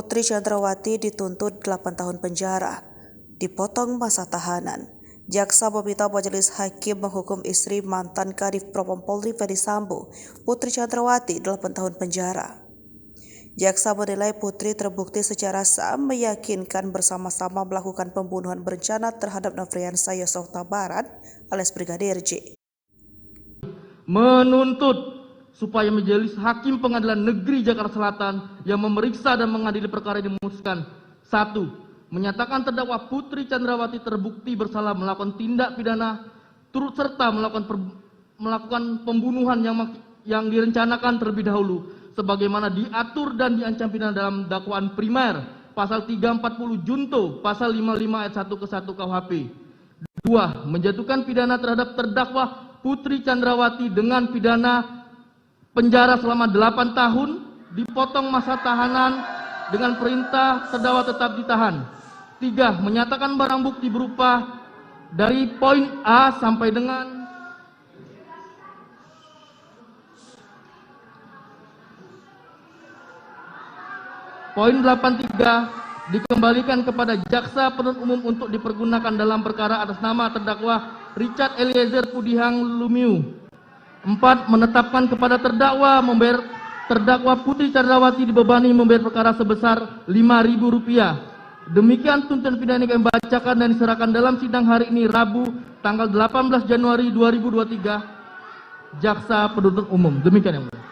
Putri Chandrawati dituntut 8 tahun penjara, dipotong masa tahanan. Jaksa meminta majelis hakim menghukum istri mantan Kadif Propam Polri Ferdy Sambo, Putri Chandrawati 8 tahun penjara. Jaksa menilai Putri terbukti secara sah meyakinkan bersama-sama melakukan pembunuhan berencana terhadap Nofriansah Yosua Huta Barat alias Brigadir J. Menuntut supaya majelis hakim pengadilan negeri Jakarta Selatan yang memeriksa dan mengadili perkara ini memutuskan: 1. Menyatakan terdakwa Putri Chandrawati terbukti bersalah melakukan tindak pidana turut serta melakukan pembunuhan yang direncanakan terlebih dahulu sebagaimana diatur dan diancam pidana dalam dakwaan primer pasal 340 junto pasal 55 ayat 1 ke 1 KUHP. 2. Menjatuhkan pidana terhadap terdakwa Putri Chandrawati dengan pidana penjara selama 8 tahun, dipotong masa tahanan dengan perintah terdakwa tetap ditahan. 3. Menyatakan barang bukti berupa dari poin A sampai dengan poin 83 dikembalikan kepada jaksa penuntut umum untuk dipergunakan dalam perkara atas nama terdakwa Richard Eliezer Pudihang Lumiu. 4. Menetapkan kepada terdakwa Putri Chandrawati dibebani membayar perkara sebesar Rp5.000. Demikian tuntutan pidana yang dibacakan dan diserahkan dalam sidang hari ini Rabu tanggal 18 Januari 2023 Jaksa Penuntut Umum. Demikian yang mulia.